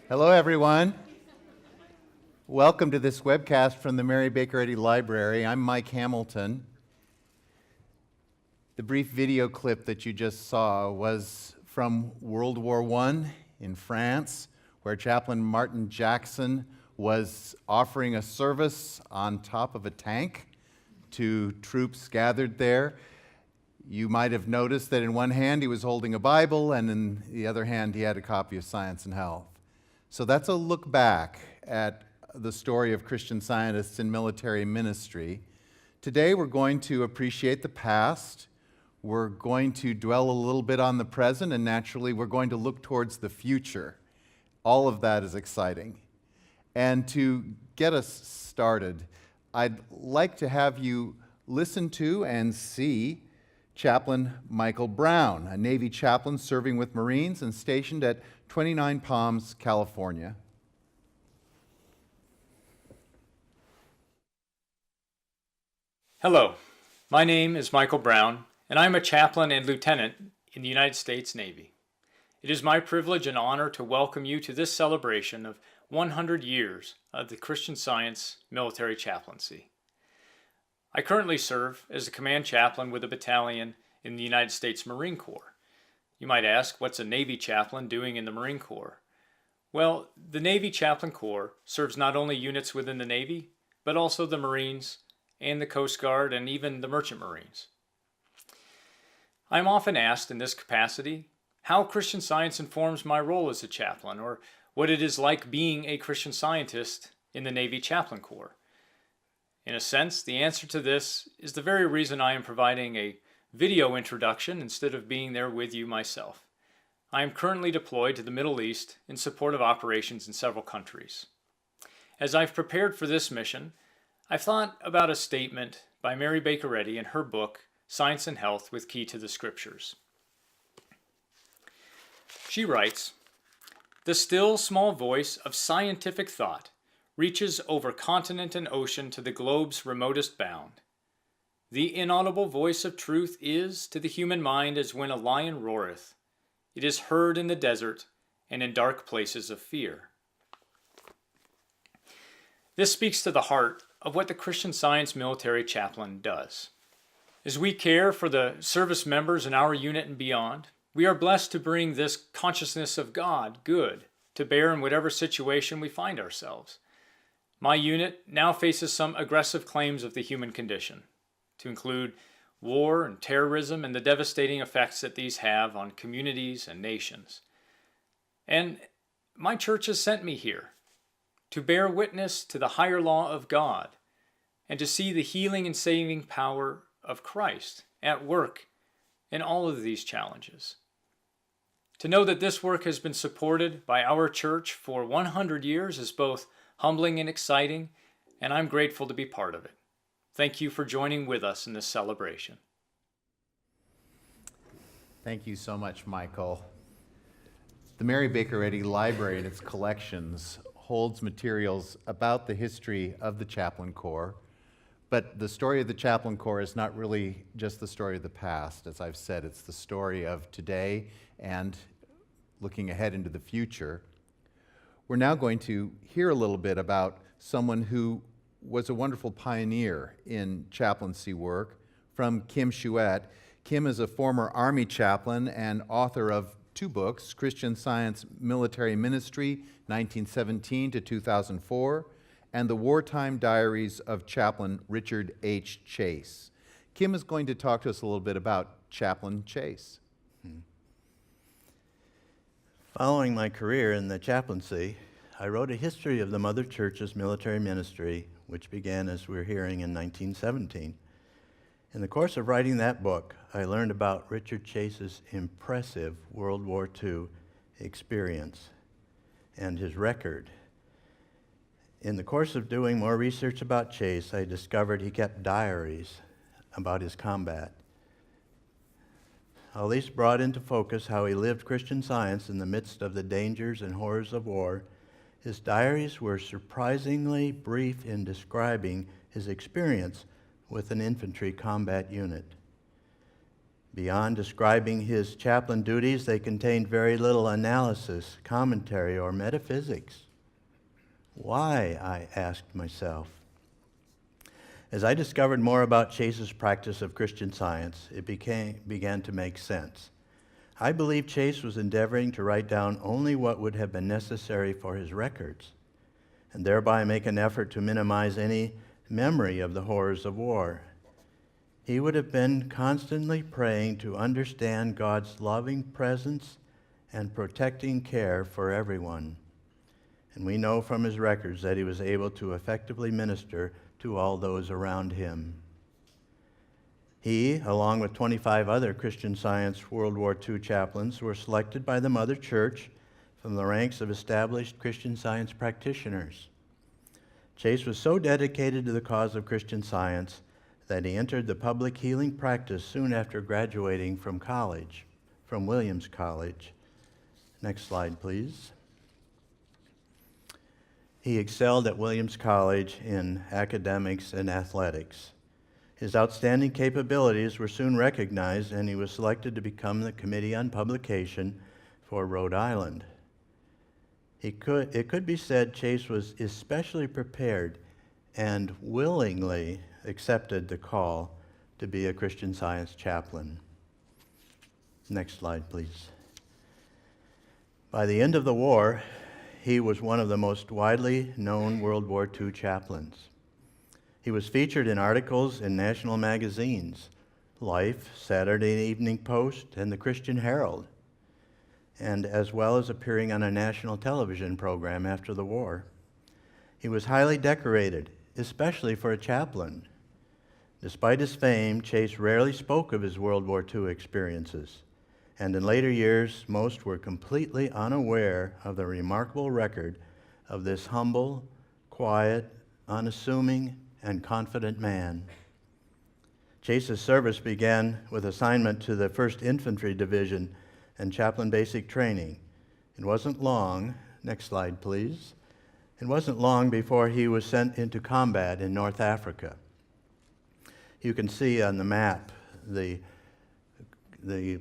Hello, everyone. Welcome to this webcast from the Mary Baker Eddy Library. I'm Mike Hamilton. The brief video clip that you just saw was from World War I in France, where Chaplain Martin Jackson was offering a service on top of a tank to troops gathered there. You might have noticed that in one hand he was holding a Bible, and in the other hand he had a copy of Science and Health. So that's a look back at the story of Christian scientists in military ministry. Today we're going to appreciate the past, we're going to dwell a little bit on the present, and naturally we're going to look towards the future. All of that is exciting. And to get us started, I'd like to have you listen to and see Chaplain Michael Brown, a Navy chaplain serving with Marines and stationed at 29 Palms, California. Hello, my name is Michael Brown, and I'm a chaplain and lieutenant in the United States Navy. It is my privilege and honor to welcome you to this celebration of 100 years of the Christian Science Military Chaplaincy. I currently serve as a command chaplain with a battalion in the United States Marine Corps. You might ask, what's a Navy chaplain doing in the Marine Corps? Well, the Navy Chaplain Corps serves not only units within the Navy, but also the Marines and the Coast Guard and even the Merchant Marines. I'm often asked in this capacity how Christian Science informs my role as a chaplain, or what it is like being a Christian Scientist in the Navy Chaplain Corps. In a sense, the answer to this is the very reason I am providing a video introduction instead of being there with you myself. I am currently deployed to the Middle East in support of operations in several countries. As I've prepared for this mission, I've thought about a statement by Mary Baker Eddy in her book, Science and Health with Key to the Scriptures. She writes, "The still small voice of scientific thought reaches over continent and ocean to the globe's remotest bound. The inaudible voice of truth is, to the human mind, as when a lion roareth. It is heard in the desert and in dark places of fear." This speaks to the heart of what the Christian Science Military Chaplain does. As we care for the service members in our unit and beyond, we are blessed to bring this consciousness of God, good, to bear in whatever situation we find ourselves. My unit now faces some aggressive claims of the human condition, to include war and terrorism and the devastating effects that these have on communities and nations. And my church has sent me here to bear witness to the higher law of God and to see the healing and saving power of Christ at work in all of these challenges. To know that this work has been supported by our church for 100 years is both humbling and exciting, and I'm grateful to be part of it. Thank you for joining with us in this celebration. Thank you so much, Michael. The Mary Baker Eddy Library and its collections holds materials about the history of the Chaplain Corps, but the story of the Chaplain Corps is not really just the story of the past. As I've said, it's the story of today and looking ahead into the future. We're now going to hear a little bit about someone who was a wonderful pioneer in chaplaincy work, from Kim Chouette. Kim is a former Army chaplain and author of 2 books, Christian Science Military Ministry, 1917 to 2004, and The Wartime Diaries of Chaplain Richard H. Chase. Kim is going to talk to us a little bit about Chaplain Chase. Following my career in the chaplaincy, I wrote a history of the Mother Church's military ministry, which began, as we're hearing, in 1917. In the course of writing that book, I learned about Richard Chase's impressive World War II experience and his record. In the course of doing more research about Chase, I discovered he kept diaries about his combat. All these brought into focus how he lived Christian Science in the midst of the dangers and horrors of war. His diaries were surprisingly brief in describing his experience with an infantry combat unit. Beyond describing his chaplain duties, they contained very little analysis, commentary, or metaphysics. Why, I asked myself. As I discovered more about Chase's practice of Christian Science, it began to make sense. I believe Chase was endeavoring to write down only what would have been necessary for his records, and thereby make an effort to minimize any memory of the horrors of war. He would have been constantly praying to understand God's loving presence and protecting care for everyone. And we know from his records that he was able to effectively minister to all those around him. He, along with 25 other Christian Science World War II chaplains, were selected by the Mother Church from the ranks of established Christian Science practitioners. Chase was so dedicated to the cause of Christian Science that he entered the public healing practice soon after graduating from college, from Williams College. Next slide, please. He excelled at Williams College in academics and athletics. His outstanding capabilities were soon recognized, and he was selected to become the Committee on Publication for Rhode Island. It could be said Chase was especially prepared and willingly accepted the call to be a Christian Science chaplain. Next slide, please. By the end of the war, he was one of the most widely known World War II chaplains. He was featured in articles in national magazines, Life, Saturday Evening Post, and the Christian Herald, and as well as appearing on a national television program after the war. He was highly decorated, especially for a chaplain. Despite his fame, Chase rarely spoke of his World War II experiences, and in later years, most were completely unaware of the remarkable record of this humble, quiet, unassuming, and confident man. Chase's service began with assignment to the 1st Infantry Division and chaplain basic training. It wasn't long, next slide please, it wasn't long before he was sent into combat in North Africa. You can see on the map the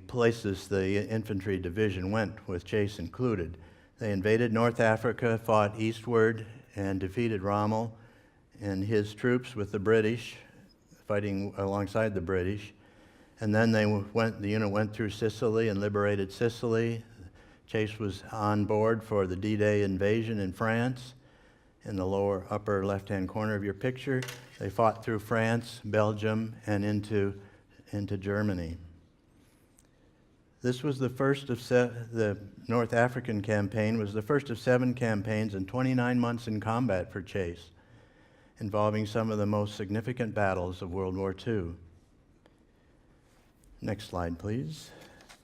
places the infantry division went, with Chase included. They invaded North Africa, fought eastward, and defeated Rommel and his troops with the British, fighting alongside the British. And then the unit went through Sicily and liberated Sicily. Chase was on board for the D-Day invasion in France. In the upper left-hand corner of your picture, they fought through France, Belgium, and into Germany. This was the first of the North African campaign was the first of 7 campaigns and 29 months in combat for Chase, involving some of the most significant battles of World War II. Next slide, please.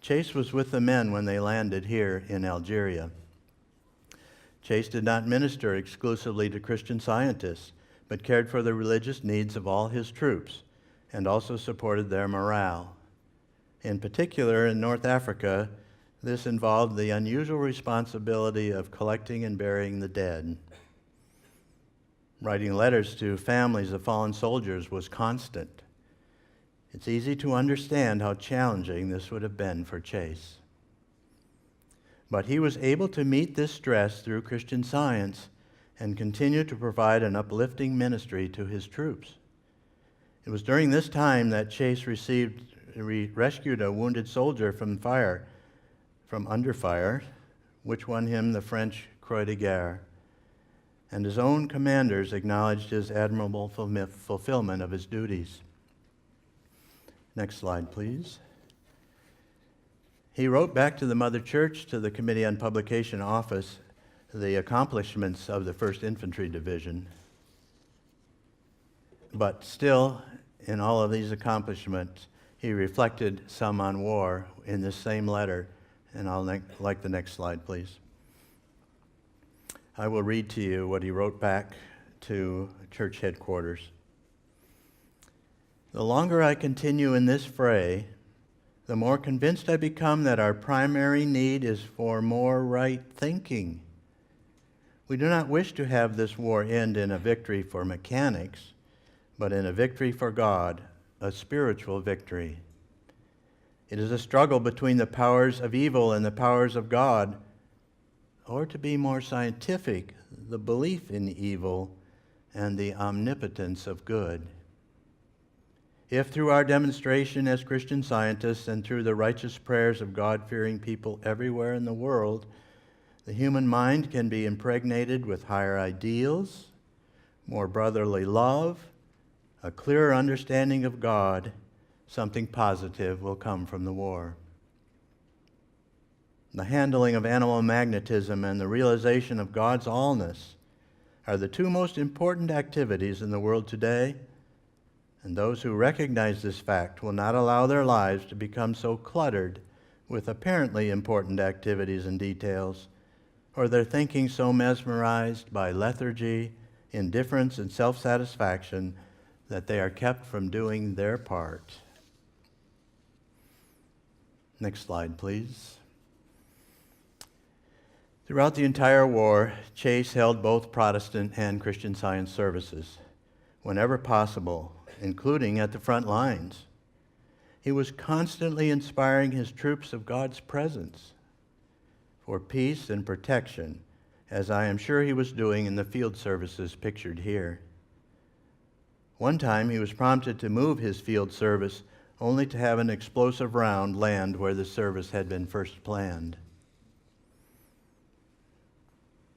Chase was with the men when they landed here in Algeria. Chase did not minister exclusively to Christian scientists, but cared for the religious needs of all his troops and also supported their morale. In particular, in North Africa, this involved the unusual responsibility of collecting and burying the dead. Writing letters to families of fallen soldiers was constant. It's easy to understand how challenging this would have been for Chase. But he was able to meet this stress through Christian Science and continue to provide an uplifting ministry to his troops. It was during this time that Chase rescued a wounded soldier from under fire, which won him the French Croix de Guerre, and his own commanders acknowledged his admirable fulfillment of his duties. Next slide, please. He wrote back to the Mother Church, to the Committee on Publication office, the accomplishments of the 1st Infantry Division. But still, in all of these accomplishments, he reflected some on war in this same letter, and I'll like the next slide, please. I will read to you what he wrote back to church headquarters. The longer I continue in this fray, the more convinced I become that our primary need is for more right thinking. We do not wish to have this war end in a victory for mechanics, but in a victory for God, a spiritual victory. It is a struggle between the powers of evil and the powers of God, or to be more scientific, the belief in evil and the omnipotence of good. If through our demonstration as Christian scientists and through the righteous prayers of God-fearing people everywhere in the world, the human mind can be impregnated with higher ideals, more brotherly love, a clearer understanding of God, something positive will come from the war. The handling of animal magnetism and the realization of God's allness are the two most important activities in the world today, and those who recognize this fact will not allow their lives to become so cluttered with apparently important activities and details, or their thinking so mesmerized by lethargy, indifference, and self-satisfaction that they are kept from doing their part. Next slide, please. Throughout the entire war, Chase held both Protestant and Christian Science services, whenever possible, including at the front lines. He was constantly inspiring his troops of God's presence for peace and protection, as I am sure he was doing in the field services pictured here. One time he was prompted to move his field service only to have an explosive round land where the service had been first planned.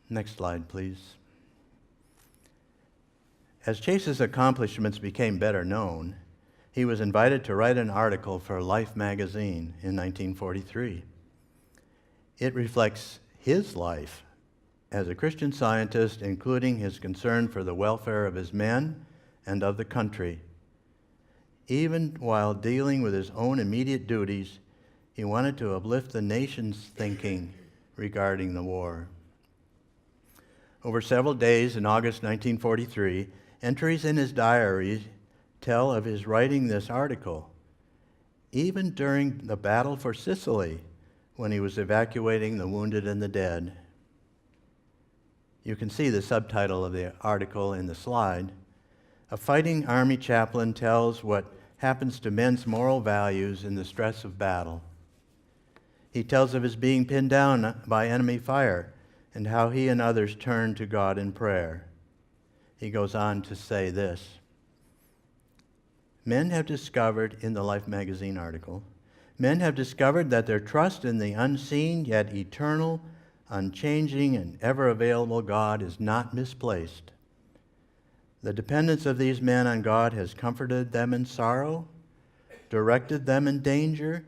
Next slide, please. As Chase's accomplishments became better known, he was invited to write an article for Life magazine in 1943. It reflects his life as a Christian scientist, including his concern for the welfare of his men and of the country. Even while dealing with his own immediate duties, he wanted to uplift the nation's thinking regarding the war. Over several days in August 1943, entries in his diary tell of his writing this article, even during the battle for Sicily, when he was evacuating the wounded and the dead. You can see the subtitle of the article in the slide. A fighting Army chaplain tells what happens to men's moral values in the stress of battle. He tells of his being pinned down by enemy fire and how he and others turned to God in prayer. He goes on to say this: men have discovered, in the Life magazine article, men have discovered that their trust in the unseen yet eternal, unchanging, and ever-available God is not misplaced. The dependence of these men on God has comforted them in sorrow, directed them in danger,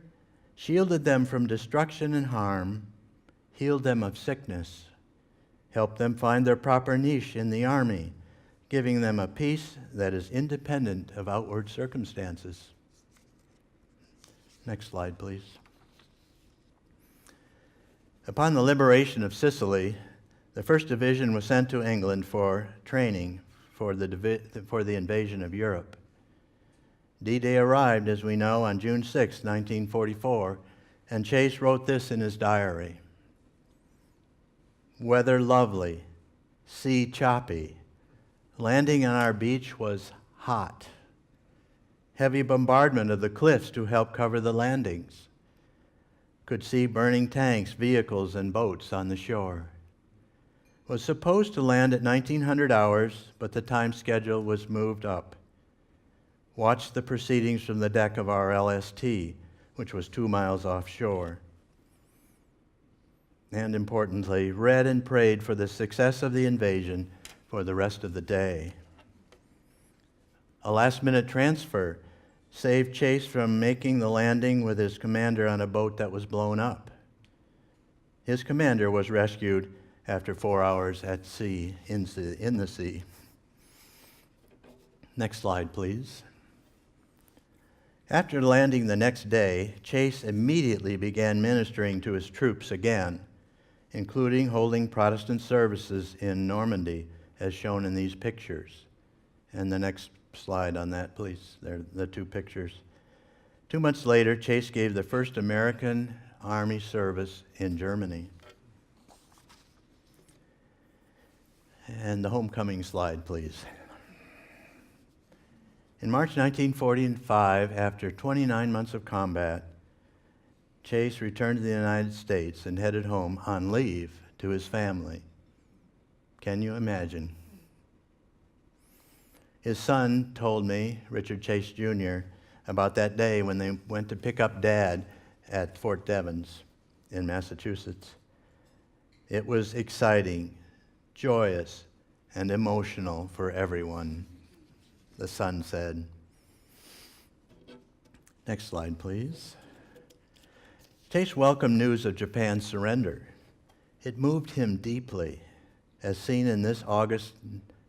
shielded them from destruction and harm, healed them of sickness, helped them find their proper niche in the army, giving them a peace that is independent of outward circumstances. Next slide, please. Upon the liberation of Sicily, the 1st Division was sent to England for training for the invasion of Europe. D-Day arrived, as we know, on June 6, 1944, and Chase wrote this in his diary: weather lovely, sea choppy. Landing on our beach was hot. Heavy bombardment of the cliffs to help cover the landings. Could see burning tanks, vehicles, and boats on the shore. Was supposed to land at 1900 hours, but the time schedule was moved up. Watched the proceedings from the deck of our LST, which was 2 miles offshore. And importantly, read and prayed for the success of the invasion for the rest of the day. A last-minute transfer saved Chase from making the landing with his commander on a boat that was blown up. His commander was rescued after 4 hours at sea, in the sea. Next slide, please. After landing the next day, Chase immediately began ministering to his troops again, including holding Protestant services in Normandy, as shown in these pictures. And the next slide on that, please. They're the two pictures. 2 months later, Chase gave the first American Army service in Germany. And the homecoming slide, please. In March 1945, after 29 months of combat, Chase returned to the United States and headed home on leave to his family. Can you imagine? His son told me, Richard Chase Jr., about that day when they went to pick up Dad at Fort Devens in Massachusetts. It was exciting, joyous, and emotional for everyone, the son said. Next slide, please. Chase welcomed news of Japan's surrender. It moved him deeply, as seen in this August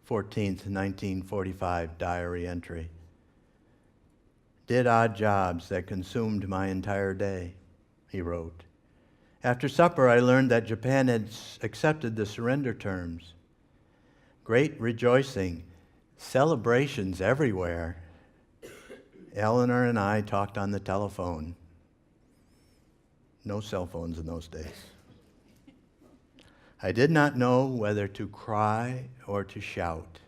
14th, 1945 diary entry. Did odd jobs that consumed my entire day, he wrote. After supper, I learned that Japan had accepted the surrender terms. Great rejoicing, celebrations everywhere. Eleanor and I talked on the telephone. No cell phones in those days. I did not know whether to cry or to shout.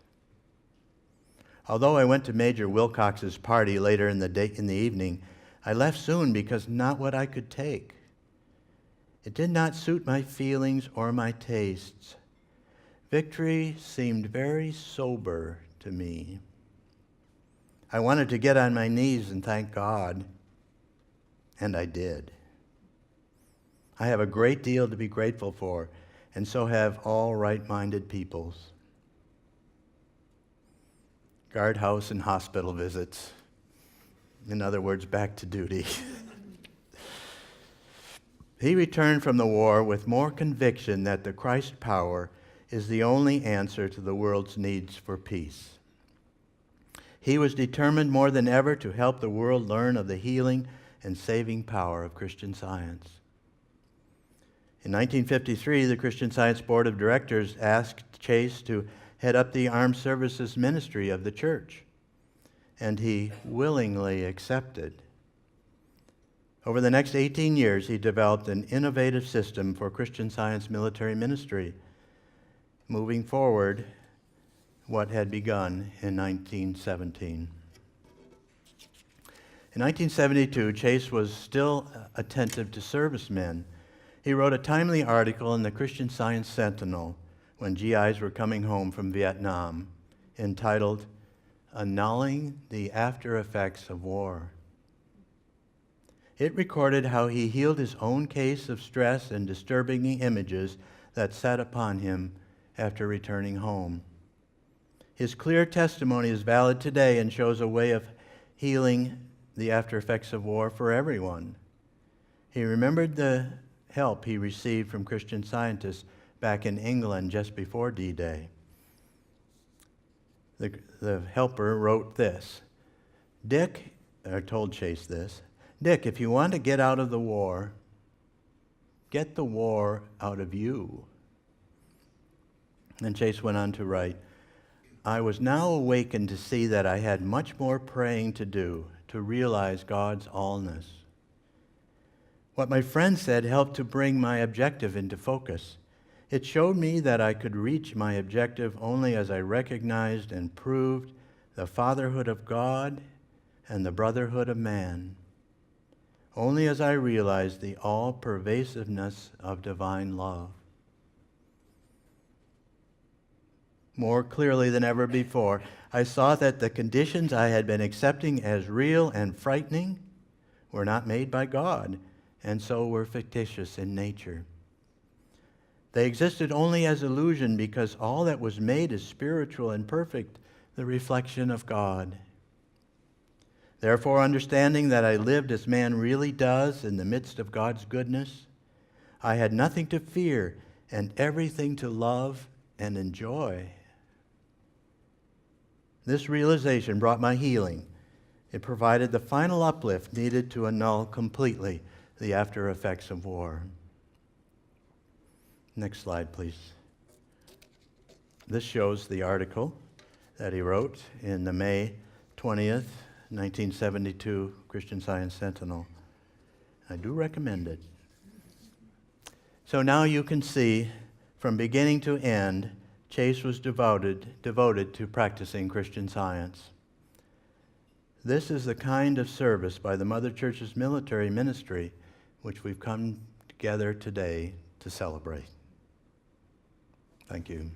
Although I went to Major Wilcox's party later in the evening, I left soon because not what I could take. It did not suit my feelings or my tastes. Victory seemed very sober to me. I wanted to get on my knees and thank God, and I did. I have a great deal to be grateful for, and so have all right-minded peoples. Guardhouse and hospital visits. In other words, back to duty. He returned from the war with more conviction that the Christ power is the only answer to the world's needs for peace. He was determined more than ever to help the world learn of the healing and saving power of Christian Science. In 1953, the Christian Science Board of Directors asked Chase to head up the armed services ministry of the church, and he willingly accepted. Over the next 18 years, he developed an innovative system for Christian Science Military Ministry, moving forward what had begun in 1917. In 1972, Chase was still attentive to servicemen. He wrote a timely article in the Christian Science Sentinel when GIs were coming home from Vietnam, entitled, Annulling the After Effects of War. It recorded how he healed his own case of stress and disturbing images that sat upon him after returning home. His clear testimony is valid today and shows a way of healing the after effects of war for everyone. He remembered the help he received from Christian scientists back in England just before D-Day. The helper wrote this. Told Chase this, Dick, if you want to get out of the war, get the war out of you. And Chase went on to write, I was now awakened to see that I had much more praying to do to realize God's allness. What my friend said helped to bring my objective into focus. It showed me that I could reach my objective only as I recognized and proved the fatherhood of God and the brotherhood of man. Only as I realized the all-pervasiveness of divine love. More clearly than ever before, I saw that the conditions I had been accepting as real and frightening were not made by God, and so were fictitious in nature. They existed only as illusion because all that was made is spiritual and perfect, the reflection of God. Therefore, understanding that I lived as man really does in the midst of God's goodness, I had nothing to fear and everything to love and enjoy. This realization brought my healing. It provided the final uplift needed to annul completely the after effects of war. Next slide, please. This shows the article that he wrote in the May 20th, 1972 Christian Science Sentinel. I do recommend it. So now you can see, from beginning to end, Chase was devoted to practicing Christian Science. This is the kind of service by the Mother Church's military ministry which we've come together today to celebrate. Thank you.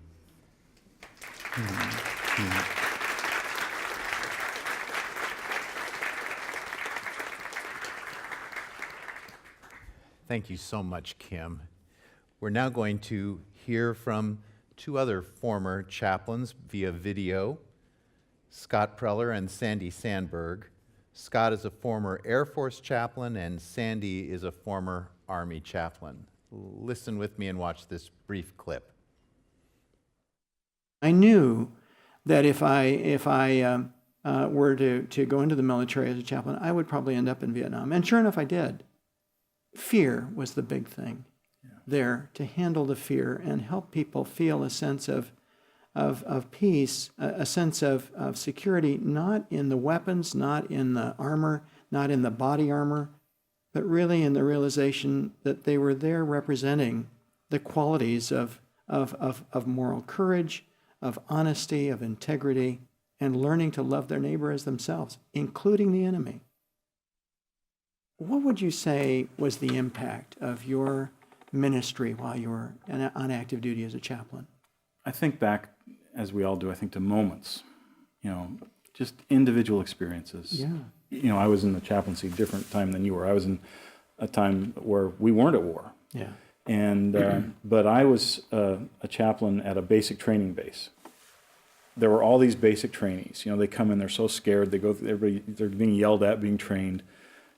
Thank you so much, Kim. We're now going to hear from two other former chaplains via video, Scott Preller and Sandy Sandberg. Scott is a former Air Force chaplain, and Sandy is a former Army chaplain. Listen with me and watch this brief clip. I knew that if I were to go into the military as a chaplain, I would probably end up in Vietnam. And sure enough, I did. Fear was the big thing there, to handle the fear and help people feel a sense of peace, a sense of security, not in the weapons, not in the armor, not in the body armor, but really in the realization that they were there representing the qualities of moral courage, of honesty, of integrity, and learning to love their neighbor as themselves, including the enemy. What would you say was the impact of your ministry while you were on active duty as a chaplain? I think back, as we all do, I think to moments, just individual experiences. Yeah. I was in the chaplaincy different time than you were. I was in a time where we weren't at war. Yeah. And but I was a chaplain at a basic training base. There were all these basic trainees. They come in, they're so scared. They go, they're being yelled at, being trained.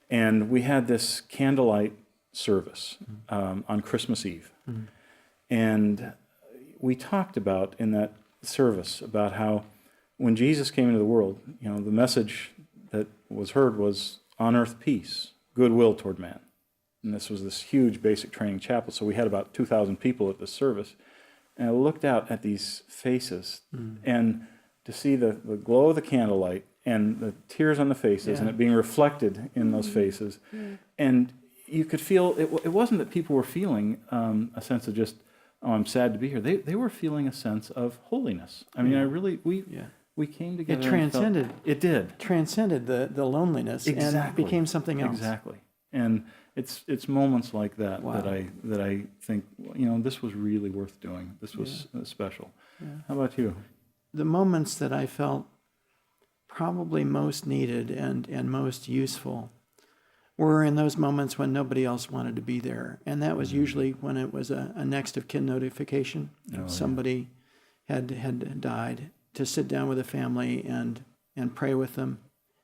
And we had this candlelight service on Christmas Eve. Mm-hmm. And we talked about in that service about how when Jesus came into the world, the message that was heard was on earth peace, goodwill toward man. And this was this huge basic training chapel. So we had about 2,000 people at this service. And I looked out at these faces and to see the glow of the candlelight and the tears on the faces and it being reflected in those faces. And you could feel, it wasn't that people were feeling a sense of just, oh, I'm sad to be here. They were feeling a sense of holiness. I mean, we came together. It transcended. It did. Transcended the loneliness and became something else. Exactly. And it's moments like that Wow. that I think, this was really worth doing. This was special. Yeah. How about you? The moments that I felt probably most needed and most useful were in those moments when nobody else wanted to be there. And that was usually when it was a next of kin notification. Somebody had died, to sit down with a family and pray with them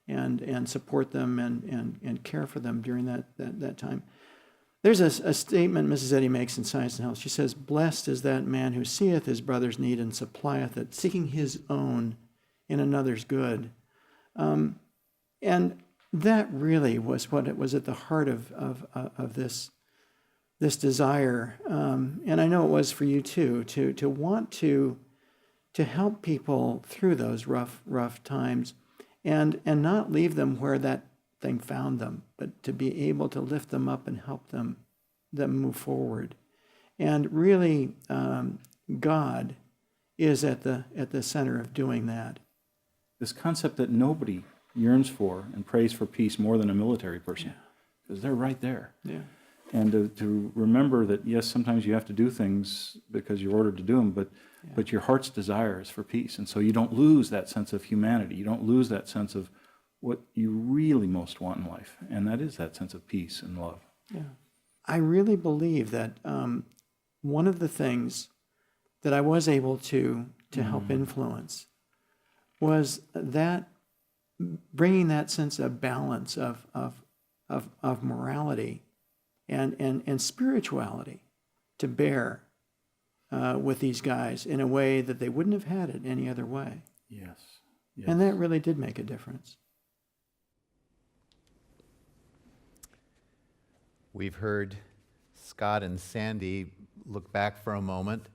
and support them and care for them during that time. There's a statement Mrs. Eddy makes in Science and Health. She says, "Blessed is that man who seeth his brother's need and supplieth it, seeking his own in another's good." And that really was what it was at the heart of this desire. And I know it was for you too, to want to help people through those rough times and not leave them where that thing found them, but to be able to lift them up and help them move forward. And really, God is at the center of doing that. This concept that nobody yearns for and prays for peace more than a military person, because they're right there. Yeah. And to remember that, yes, sometimes you have to do things because you're ordered to do them, but your heart's desire is for peace. And so you don't lose that sense of humanity. You don't lose that sense of what you really most want in life, and that is that sense of peace and love. Yeah. I really believe that one of the things that I was able to help influence was that bringing that sense of balance of morality and spirituality to bear with these guys in a way that they wouldn't have had it any other way. Yes. And that really did make a difference. We've heard Scott and Sandy look back for a moment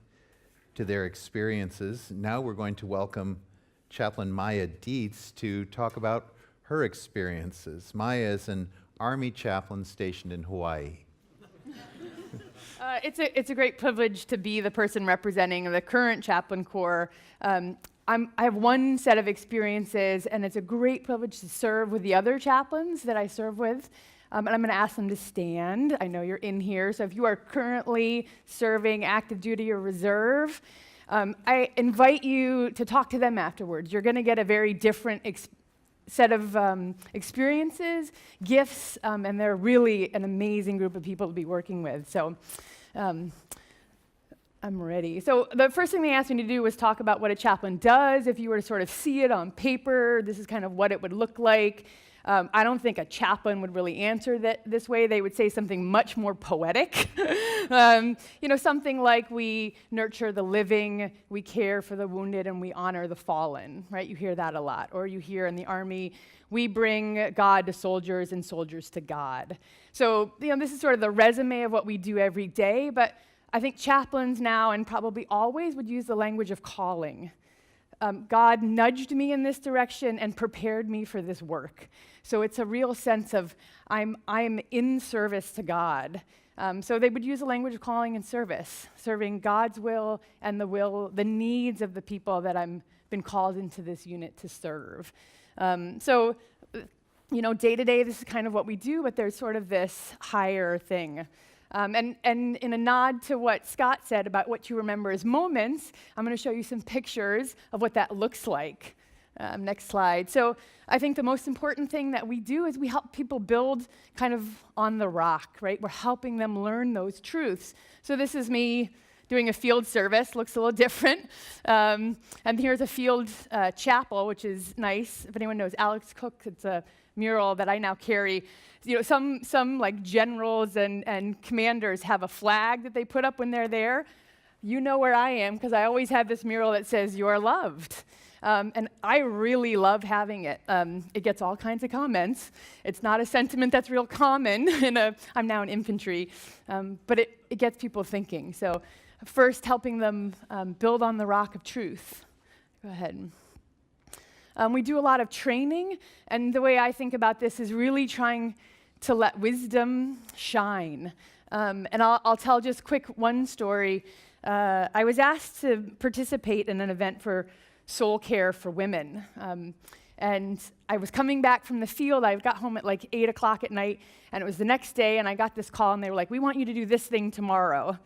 to their experiences. Now we're going to welcome Chaplain Maya Dietz to talk about her experiences. Maya is an Army chaplain stationed in Hawaii. It's a great privilege to be the person representing the current chaplain corps. I have one set of experiences, and it's a great privilege to serve with the other chaplains that I serve with. And I'm going to ask them to stand. I know you're in here, so if you are currently serving active duty or reserve, I invite you to talk to them afterwards. You're going to get a very different set of experiences, gifts, and they're really an amazing group of people to be working with. So I'm ready. So the first thing they asked me to do was talk about what a chaplain does. If you were to sort of see it on paper, this is kind of what it would look like. I don't think a chaplain would really answer this way. They would say something much more poetic. Something like we nurture the living, we care for the wounded, and we honor the fallen, right? You hear that a lot. Or you hear in the Army, we bring God to soldiers and soldiers to God. So, this is sort of the resume of what we do every day, but I think chaplains now and probably always would use the language of calling. God nudged me in this direction and prepared me for this work. So it's a real sense of I'm in service to God. So they would use the language of calling and service, serving God's will and the needs of the people that I've been called into this unit to serve. So day to day, this is kind of what we do, but there's sort of this higher thing. And in a nod to what Scott said about what you remember as moments, I'm going to show you some pictures of what that looks like. Next slide. So I think the most important thing that we do is we help people build kind of on the rock, right? We're helping them learn those truths. So this is me doing a field service, looks a little different. And here's a field chapel, which is nice. If anyone knows Alex Cook, it's a mural that I now carry. Some like generals and commanders have a flag that they put up when they're there. You know where I am, because I always have this mural that says, "You are loved." And I really love having it. It gets all kinds of comments. It's not a sentiment that's real common. I'm now in infantry, but it gets people thinking. So first, helping them build on the rock of truth. Go ahead. We do a lot of training, and the way I think about this is really trying to let wisdom shine. And I'll tell just quick one story. I was asked to participate in an event for soul care for women. And I was coming back from the field. I got home at like 8 o'clock at night, and it was the next day, and I got this call, and they were like, "We want you to do this thing tomorrow."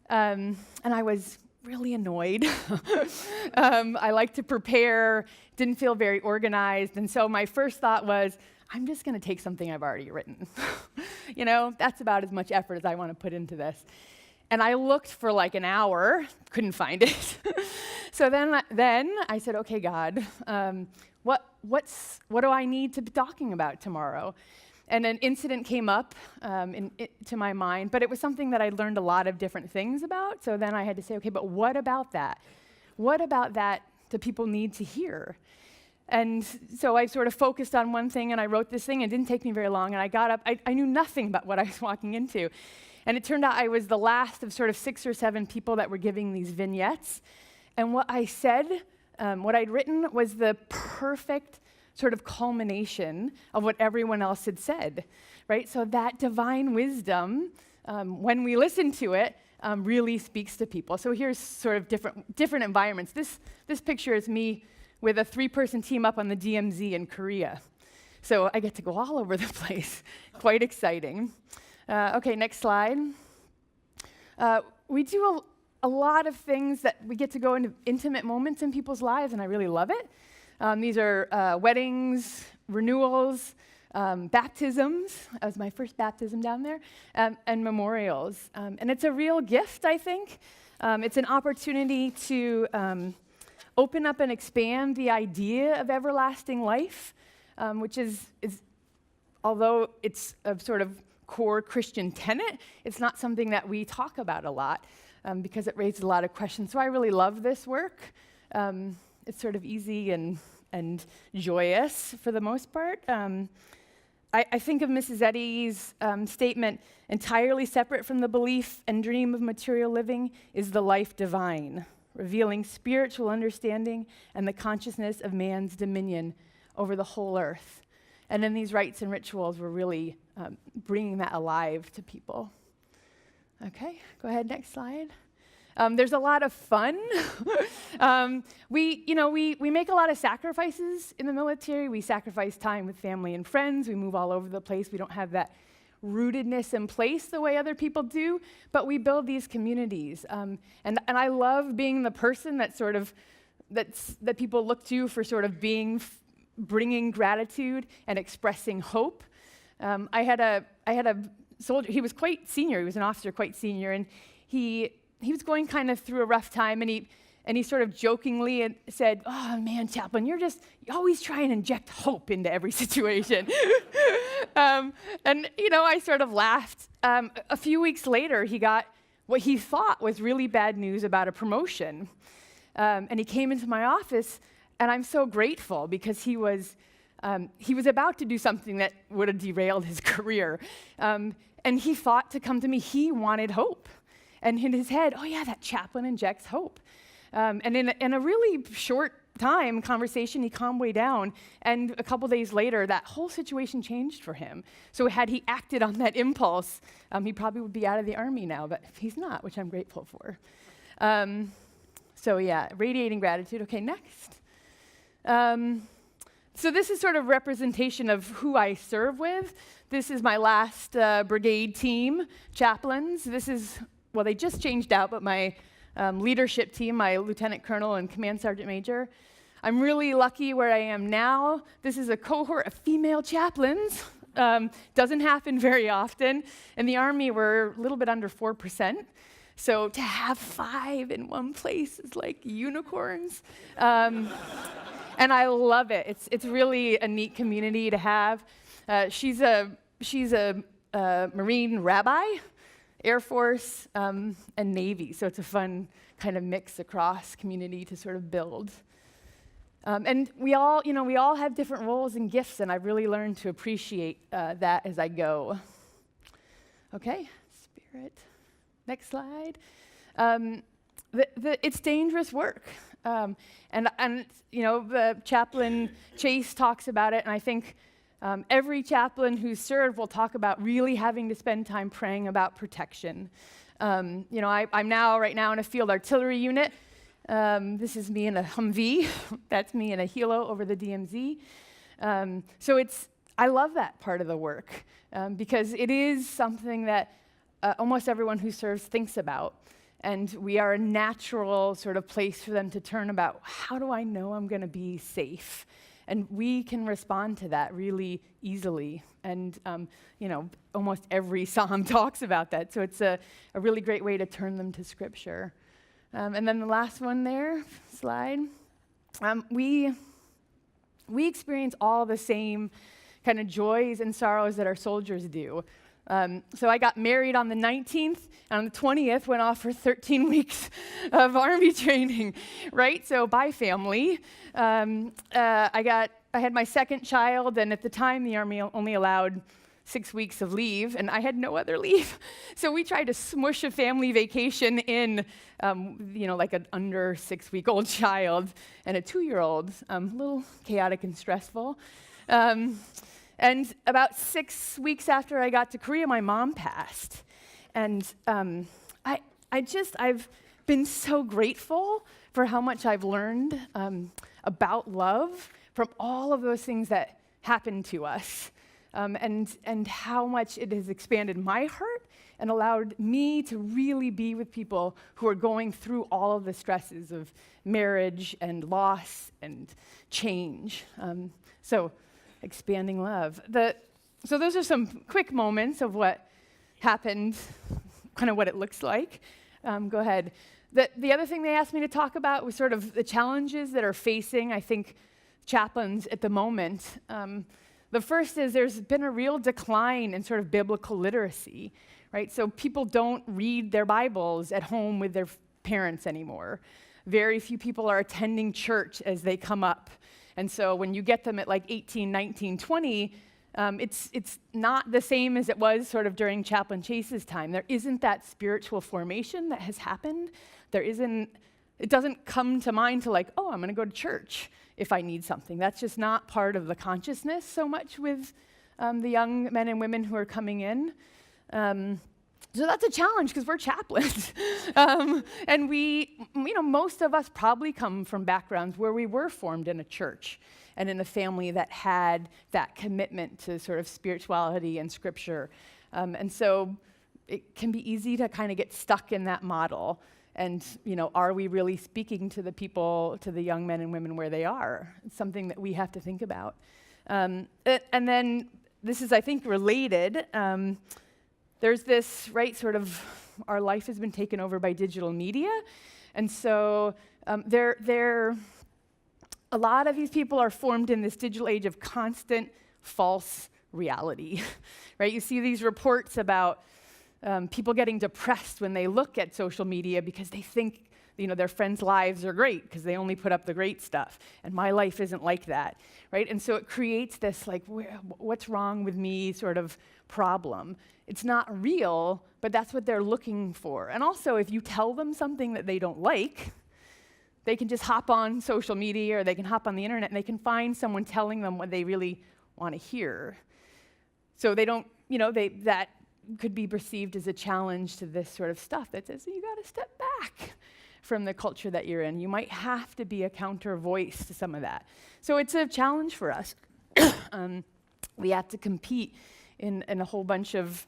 And I was really annoyed. I like to prepare, didn't feel very organized, and so my first thought was, I'm just going to take something I've already written. That's about as much effort as I want to put into this. And I looked for like an hour, couldn't find it. So then I said, okay, God, what do I need to be talking about tomorrow? And an incident came up to my mind, but it was something that I learned a lot of different things about. So then I had to say, okay, but what about that? What about that do people need to hear? And so I sort of focused on one thing, and I wrote this thing. It didn't take me very long, and I got up. I knew nothing about what I was walking into. And it turned out I was the last of sort of 6 or 7 people that were giving these vignettes. And what I said, what I'd written, was the perfect sort of culmination of what everyone else had said, right? So that divine wisdom, when we listen to it, really speaks to people. So here's sort of different environments. This picture is me with a 3-person team up on the DMZ in Korea. So I get to go all over the place. Quite exciting. Okay, next slide. We do a lot of things that we get to go into intimate moments in people's lives, and I really love it. These are weddings, renewals, baptisms. That was my first baptism down there, and memorials. And it's a real gift, I think. It's an opportunity to open up and expand the idea of everlasting life, which is, although it's a sort of core Christian tenet, it's not something that we talk about a lot because it raises a lot of questions. So I really love this work. It's sort of easy and joyous for the most part. I think of Mrs. Eddy's statement, entirely separate from the belief and dream of material living is the life divine, revealing spiritual understanding and the consciousness of man's dominion over the whole earth. And in these rites and rituals, we're really bringing that alive to people. Okay, go ahead, next slide. There's a lot of fun. We make a lot of sacrifices in the military. We sacrifice time with family and friends. We move all over the place. We don't have that rootedness in place the way other people do, but we build these communities. And I love being the person that that people look to for sort of bringing gratitude and expressing hope. I had a soldier. He was quite senior. He was an officer, quite senior, and he was going kind of through a rough time, and he sort of jokingly said, "Oh man, Chaplain, you always try and inject hope into every situation." And I sort of laughed. A few weeks later, he got what he thought was really bad news about a promotion, and he came into my office, and I'm so grateful because he was about to do something that would have derailed his career, and he fought to come to me. He wanted hope. And in his head, oh yeah, that chaplain injects hope. And in a really short conversation, he calmed way down. And a couple days later, that whole situation changed for him. So had he acted on that impulse, he probably would be out of the Army now, but he's not, which I'm grateful for. So yeah, radiating gratitude. Okay, next. So this is sort of representation of who I serve with. This is my last brigade team, Chaplains. They just changed out, but my leadership team, my lieutenant colonel and command sergeant major. I'm really lucky where I am now. This is a cohort of female chaplains. Doesn't happen very often. In the Army, we're a little bit under 4%. So to have 5 in one place is like unicorns. And I love it. It's really a neat community to have. She's a Marine rabbi, Air Force, and Navy. So it's a fun kind of mix across community to sort of build. And we all have different roles and gifts, and I've really learned to appreciate that as I go. Okay, Spirit. Next slide. It's dangerous work. And the Chaplain Chase talks about it, and I think every chaplain who's served will talk about really having to spend time praying about protection. I'm right now in a field artillery unit. This is me in a Humvee. That's me in a helo over the DMZ. I love that part of the work because it is something that almost everyone who serves thinks about. And we are a natural sort of place for them to turn about, how do I know I'm going to be safe? And we can respond to that really easily. And, almost every psalm talks about that. So it's a really great way to turn them to Scripture. And then the last one there, slide. We experience all the same kind of joys and sorrows that our soldiers do. So I got married on the 19th, and on the 20th went off for 13 weeks of Army training, right? So bye, family. I had my second child, and at the time the Army only allowed 6 weeks of leave, and I had no other leave. So we tried to smush a family vacation in, like an under 6-week-old child and a 2-year-old, a little chaotic and stressful. And about 6 weeks after I got to Korea, my mom passed. And I've been so grateful for how much I've learned about love from all of those things that happened to us. And how much it has expanded my heart and allowed me to really be with people who are going through all of the stresses of marriage and loss and change. So expanding love. So those are some quick moments of what happened, kind of what it looks like. Go ahead. The other thing they asked me to talk about was sort of the challenges that are facing, I think, chaplains at the moment. The first is there's been a real decline in sort of biblical literacy, right? So people don't read their Bibles at home with their parents anymore. Very few people are attending church as they come up. And so when you get them at like 18, 19, 20, it's not the same as it was sort of during Chaplain Chase's time. There isn't that spiritual formation that has happened. It doesn't come to mind to like, oh, I'm going to go to church if I need something. That's just not part of the consciousness so much with the young men and women who are coming in. So that's a challenge because we're chaplains. And most of us probably come from backgrounds where we were formed in a church and in a family that had that commitment to sort of spirituality and scripture. And so it can be easy to kind of get stuck in that model. And, are we really speaking to the people, to the young men and women where they are? It's something that we have to think about. And then this is, I think, related. There's this, right, sort of, our life has been taken over by digital media. And so a lot of these people are formed in this digital age of constant false reality, right? You see these reports about people getting depressed when they look at social media because they think, their friends' lives are great because they only put up the great stuff. And my life isn't like that, right? And so it creates this, like, what's wrong with me sort of problem. It's not real, but that's what they're looking for. And also, if you tell them something that they don't like, they can just hop on social media or they can hop on the internet and they can find someone telling them what they really want to hear. So they don't, that could be perceived as a challenge to this sort of stuff that says, you got to step back from the culture that you're in. You might have to be a counter voice to some of that. So it's a challenge for us. We have to compete in a whole bunch of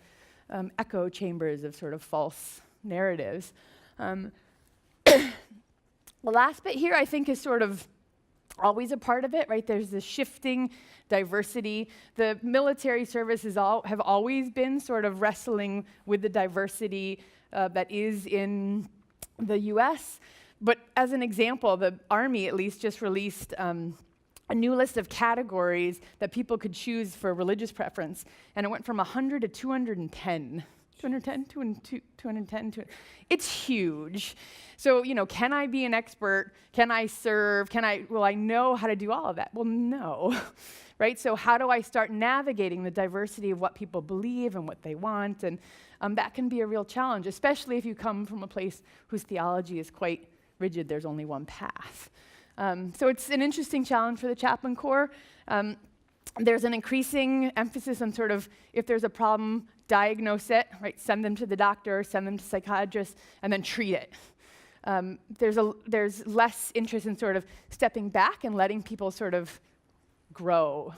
echo chambers of sort of false narratives. The last bit here, I think, is sort of always a part of it, right? There's this shifting diversity. The military services have always been sort of wrestling with the diversity that is in the US. But as an example, the Army at least just released a new list of categories that people could choose for religious preference, and it went from 100 to 210. 210. It's huge. So, can I be an expert? Can I serve? Will I know how to do all of that? Well, no, right? So how do I start navigating the diversity of what people believe and what they want? And that can be a real challenge, especially if you come from a place whose theology is quite rigid. There's only one path. So it's an interesting challenge for the chaplain corps. There's an increasing emphasis on sort of, if there's a problem, diagnose it, right? Send them to the doctor, send them to psychiatrists, and then treat it. There's less interest in sort of stepping back and letting people sort of grow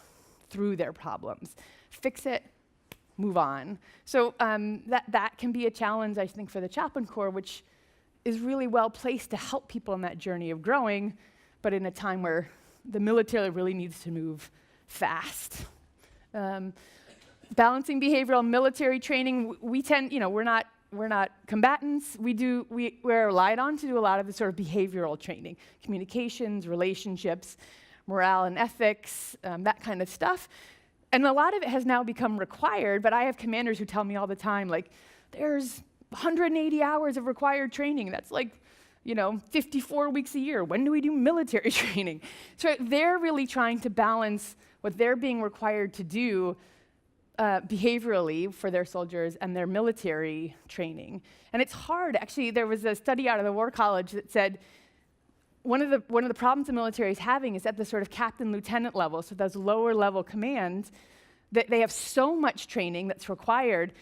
through their problems. Fix it, move on. So that can be a challenge, I think, for the chaplain corps, which is really well placed to help people in that journey of growing, but in a time where the military really needs to move fast. Balancing behavioral and military training, we tend, we're not combatants. We're relied on to do a lot of the sort of behavioral training, communications, relationships, morale and ethics, that kind of stuff. And a lot of it has now become required, but I have commanders who tell me all the time, like, there's 180 hours of required training. That's like, 54 weeks a year. When do we do military training? So they're really trying to balance what they're being required to do behaviorally for their soldiers and their military training. And it's hard. Actually, there was a study out of the War College that said one of the problems the military is having is at the sort of captain lieutenant level, so those lower level commands, that they have so much training that's required.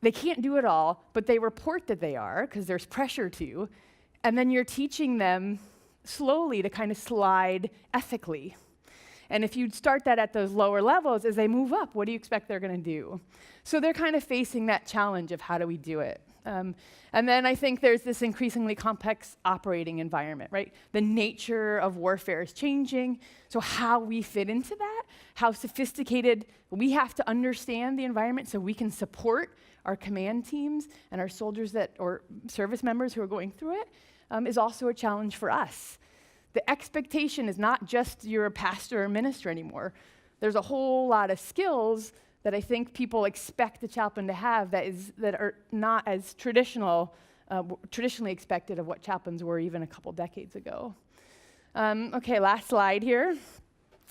They can't do it all, but they report that they are because there's pressure to. And then you're teaching them slowly to kind of slide ethically. And if you start that at those lower levels, as they move up, what do you expect they're going to do? So they're kind of facing that challenge of how do we do it? And then I think there's this increasingly complex operating environment, right? The nature of warfare is changing. So how we fit into that, how sophisticated we have to understand the environment so we can support our command teams and our soldiers or service members who are going through it, is also a challenge for us. The expectation is not just you're a pastor or minister anymore. There's a whole lot of skills that I think people expect the chaplain to have that are not as traditionally expected of what chaplains were even a couple decades ago. Okay, last slide here.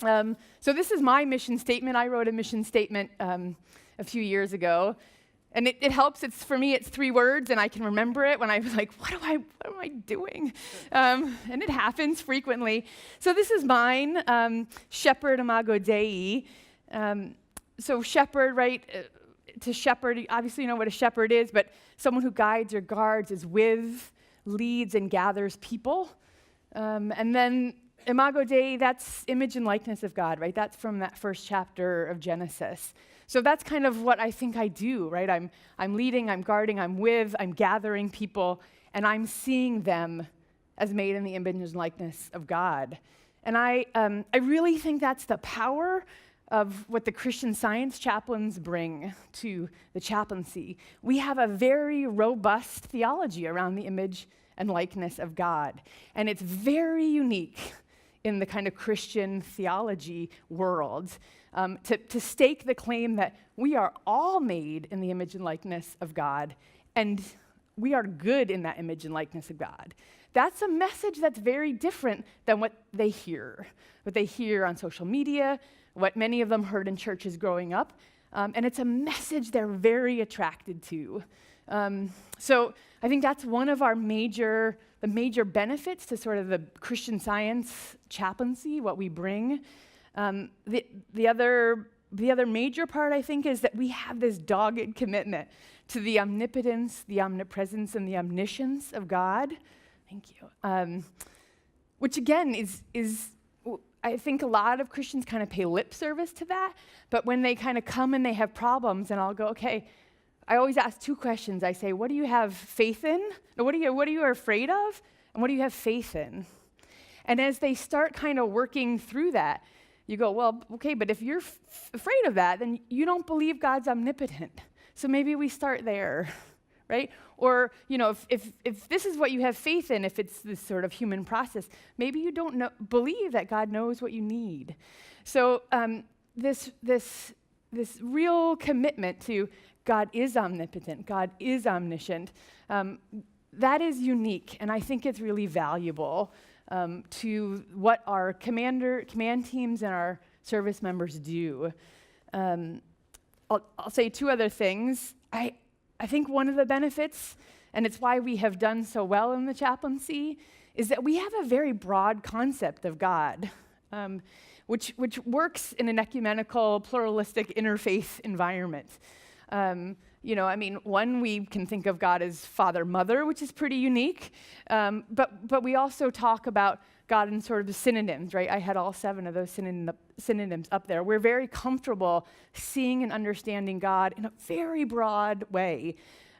So this is my mission statement. I wrote a mission statement a few years ago. And it helps. For me, it's 3 words, and I can remember it when I was like, what am I doing? And it happens frequently. So this is mine, Shepherd Imago Dei. So shepherd, right? to shepherd, obviously you know what a shepherd is, but someone who guides or guards is with, leads, and gathers people. And then Imago Dei, that's image and likeness of God, right? That's from that first chapter of Genesis. So that's kind of what I think I do, right? I'm leading, I'm guarding, I'm with, I'm gathering people, and I'm seeing them as made in the image and likeness of God. And I really think that's the power of what the Christian Science chaplains bring to the chaplaincy. We have a very robust theology around the image and likeness of God. And it's very unique in the kind of Christian theology world to stake the claim that we are all made in the image and likeness of God, and we are good in that image and likeness of God. That's a message that's very different than what they hear on social media, what many of them heard in churches growing up, and it's a message they're very attracted to. So I think that's one of the major benefits to sort of the Christian Science chaplaincy, what we bring. The other major part, I think, is that we have this dogged commitment to the omnipotence, the omnipresence, and the omniscience of God. Thank you. Which again is I think a lot of Christians kind of pay lip service to that, but when they kind of come and they have problems, and I'll go, okay, I always ask two questions. I say, what do you have faith in? Or what are you afraid of? And what do you have faith in? And as they start kind of working through that, you go, well, okay, but if you're afraid of that, then you don't believe God's omnipotent. So maybe we start there, right? Or, you know, if this is what you have faith in, if it's this sort of human process, maybe you don't believe that God knows what you need. So this real commitment to God is omnipotent, God is omniscient, that is unique, and I think it's really valuable to what our command teams and our service members do. I'll say two other things. I think one of the benefits, and it's why we have done so well in the chaplaincy, is that we have a very broad concept of God, which works in an ecumenical, pluralistic, interfaith environment. One, we can think of God as Father, Mother, which is pretty unique, but we also talk about God in sort of the synonyms, right? I had all 7 of those synonyms up there. We're very comfortable seeing and understanding God in a very broad way,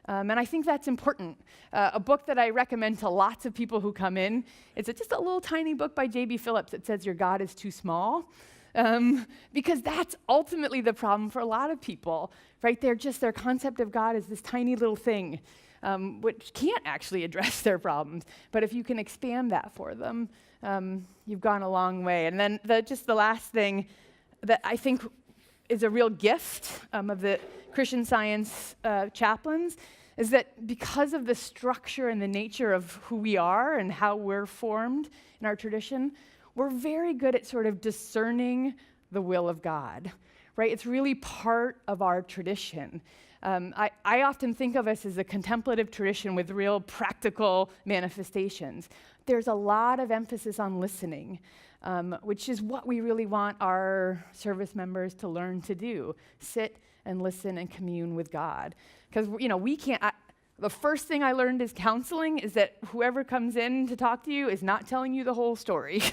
and I think that's important. A book that I recommend to lots of people who come in, it's just a little tiny book by J.B. Phillips that says, "Your God is too small." Because that's ultimately the problem for a lot of people, right? Their concept of God is this tiny little thing, which can't actually address their problems. But if you can expand that for them, you've gone a long way. And then the last thing that I think is a real gift of the Christian Science chaplains is that because of the structure and the nature of who we are and how we're formed in our tradition, we're very good at sort of discerning the will of God, right? It's really part of our tradition. I often think of us as a contemplative tradition with real practical manifestations. There's a lot of emphasis on listening, which is what we really want our service members to learn to do, sit and listen and commune with God. Because, we can't... The first thing I learned is counseling is that whoever comes in to talk to you is not telling you the whole story,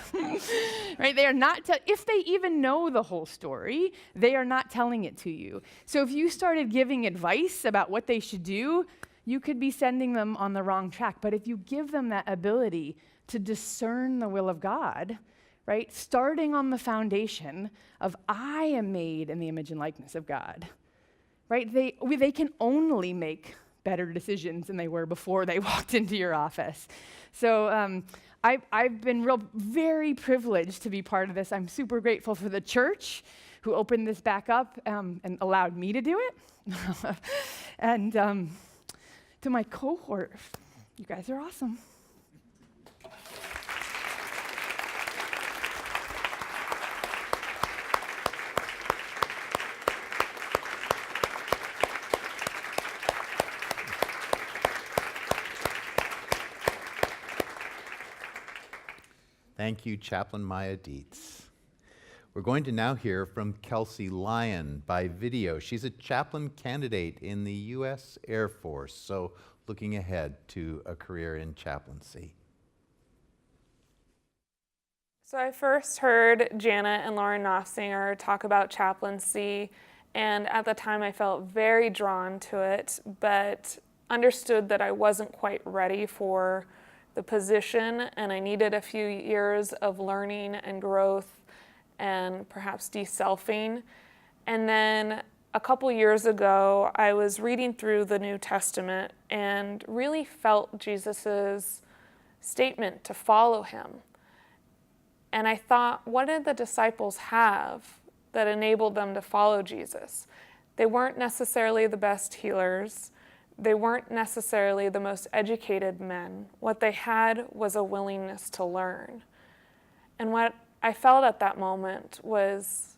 right? They are not, if they even know the whole story, they are not telling it to you. So if you started giving advice about what they should do, you could be sending them on the wrong track. But if you give them that ability to discern the will of God, right? Starting on the foundation of I am made in the image and likeness of God, right? They can only make better decisions than they were before they walked into your office. So I've been very privileged to be part of this. I'm super grateful for the church who opened this back up and allowed me to do it. And to my cohort, you guys are awesome. Thank you, Chaplain Maya Dietz. We're going to now hear from Kelsey Lyon by video. She's a chaplain candidate in the U.S. Air Force, so looking ahead to a career in chaplaincy. So I first heard Janet and Lauren Noffsinger talk about chaplaincy, and at the time I felt very drawn to it, but understood that I wasn't quite ready for the position, and I needed a few years of learning and growth and perhaps de-selfing. And then a couple years ago, I was reading through the New Testament and really felt Jesus's statement to follow him. And I thought, what did the disciples have that enabled them to follow Jesus? They weren't necessarily the best healers. They weren't necessarily the most educated men. What they had was a willingness to learn. And what I felt at that moment was,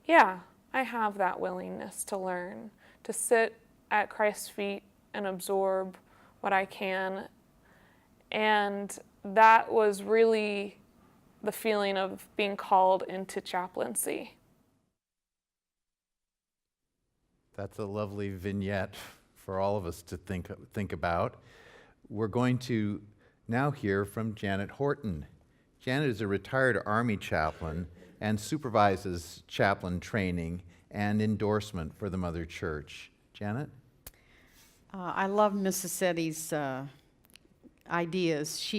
yeah, I have that willingness to learn, to sit at Christ's feet and absorb what I can. And that was really the feeling of being called into chaplaincy. That's a lovely vignette for all of us to think about. We're going to now hear from Janet Horton. Janet is a retired Army chaplain and supervises chaplain training and endorsement for the Mother Church. Janet? I love Mrs. Setti's ideas.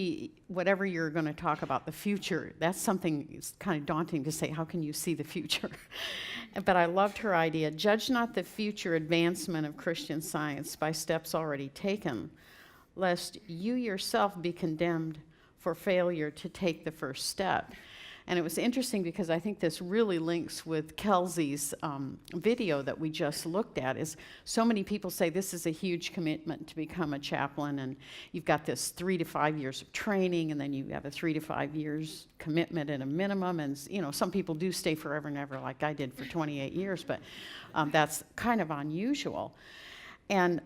Whatever you're going to talk about the future, that's something it's kind of daunting to say, how can you see the future? But I loved her idea. Judge not the future advancement of Christian Science by steps already taken, lest you yourself be condemned for failure to take the first step. And it was interesting because I think this really links with Kelsey's video that we just looked at. Is so many people say this is a huge commitment to become a chaplain, and you've got this 3 to 5 years of training, and then you have a 3 to 5 years commitment at a minimum. And some people do stay forever and ever, like I did for 28 years, but that's kind of unusual. And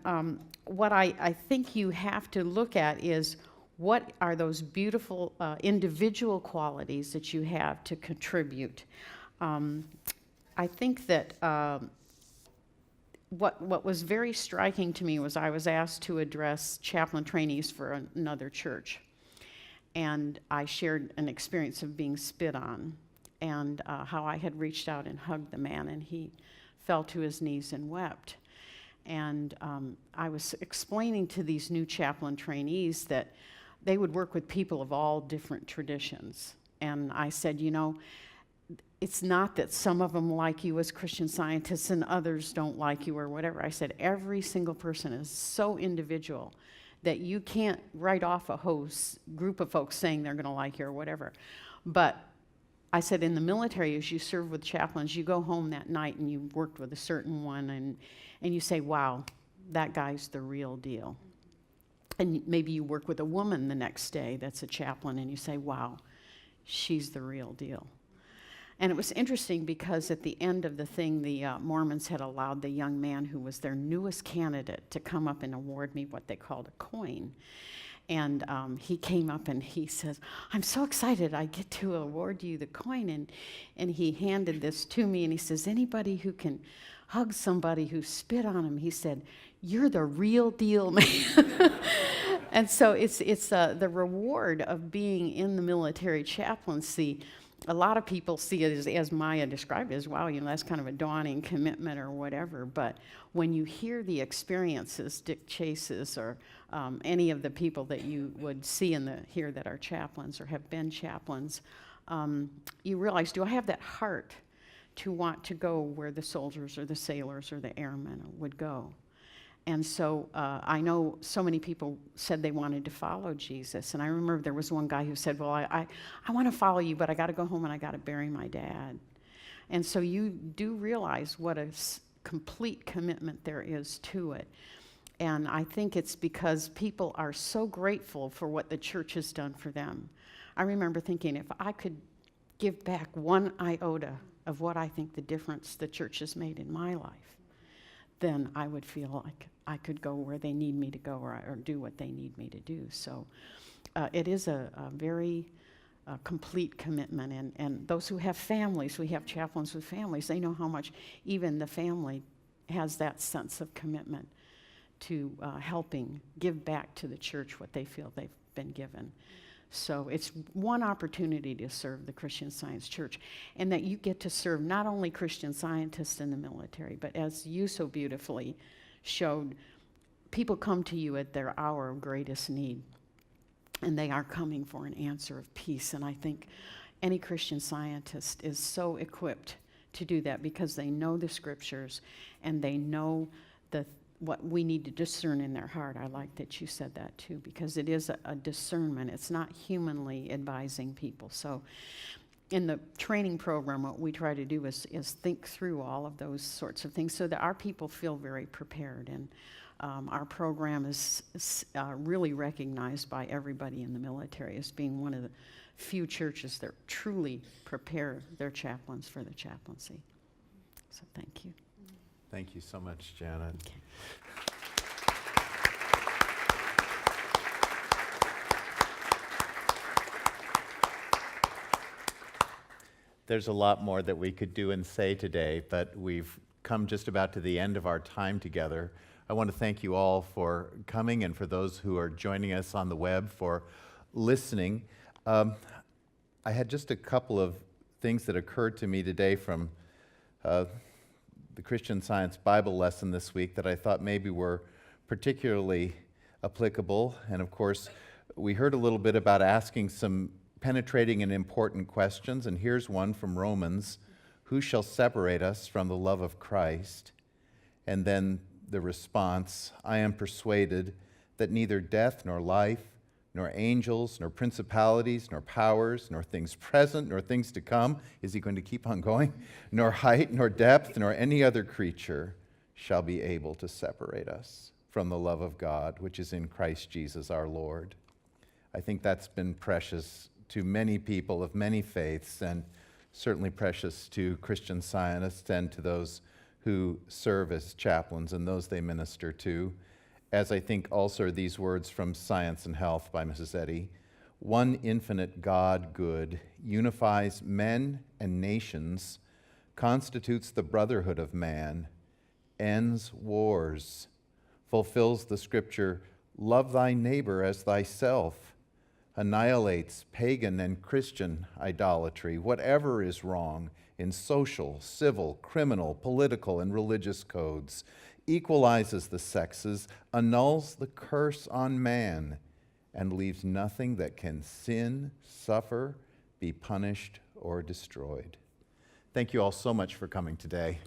what I think you have to look at is, what are those beautiful individual qualities that you have to contribute? I think that what was very striking to me was I was asked to address chaplain trainees for another church. And I shared an experience of being spit on and how I had reached out and hugged the man, and he fell to his knees and wept. And I was explaining to these new chaplain trainees that they would work with people of all different traditions. And I said, it's not that some of them like you as Christian Scientists and others don't like you or whatever. I said, every single person is so individual that you can't write off a group of folks saying they're going to like you or whatever. But I said, in the military, as you serve with chaplains, you go home that night and you worked with a certain one, and you say, wow, that guy's the real deal. And maybe you work with a woman the next day that's a chaplain, and you say, wow, she's the real deal. And it was interesting because at the end of the thing, the Mormons had allowed the young man who was their newest candidate to come up and award me what they called a coin. And he came up and he says, I'm so excited I get to award you the coin. And he handed this to me, and he says, anybody who can hug somebody who spit on him, he said, you're the real deal, man. And so it's the reward of being in the military chaplaincy. A lot of people see it as Maya described it as, wow, that's kind of a daunting commitment or whatever. But when you hear the experiences, Dick Chase's or any of the people that you would see and hear that are chaplains or have been chaplains, you realize, do I have that heart to want to go where the soldiers or the sailors or the airmen would go? And so I know so many people said they wanted to follow Jesus. And I remember there was one guy who said, well, I want to follow you, but I got to go home and I got to bury my dad. And so you do realize what a complete commitment there is to it. And I think it's because people are so grateful for what the church has done for them. I remember thinking, if I could give back one iota of what I think the difference the church has made in my life, then I would feel like I could go where they need me to go or do what they need me to do. So it is a very complete commitment. And those who have families, we have chaplains with families, they know how much even the family has that sense of commitment to helping give back to the church what they feel they've been given. So it's one opportunity to serve the Christian Science Church, and that you get to serve not only Christian scientists in the military, but as you so beautifully showed, people come to you at their hour of greatest need, and they are coming for an answer of peace. And I think any Christian scientist is so equipped to do that because they know the scriptures and they know what we need to discern in their heart. I like that you said that too, because it is a discernment. It's not humanly advising people. So in the training program, what we try to do is think through all of those sorts of things so that our people feel very prepared. And our program is really recognized by everybody in the military as being one of the few churches that truly prepare their chaplains for the chaplaincy. So thank you. Thank you so much, Janet. Okay. There's a lot more that we could do and say today, but we've come just about to the end of our time together. I want to thank you all for coming, and for those who are joining us on the web for listening. I had just a couple of things that occurred to me today from the Christian Science Bible lesson this week that I thought maybe were particularly applicable. And of course, we heard a little bit about asking some penetrating and important questions, and here's one from Romans: who shall separate us from the love of Christ? And then the response: I am persuaded that neither death nor life, nor angels, nor principalities, nor powers, nor things present, nor things to come. Is he going to keep on going? Nor height, nor depth, nor any other creature shall be able to separate us from the love of God, which is in Christ Jesus our Lord. I think that's been precious to many people of many faiths, and certainly precious to Christian Scientists and to those who serve as chaplains and those they minister to. As I think also these words from Science and Health by Mrs. Eddy: one infinite God good unifies men and nations, constitutes the brotherhood of man, ends wars, fulfills the scripture, love thy neighbor as thyself, annihilates pagan and Christian idolatry, whatever is wrong in social, civil, criminal, political, and religious codes, equalizes the sexes, annuls the curse on man, and leaves nothing that can sin, suffer, be punished, or destroyed. Thank you all so much for coming today.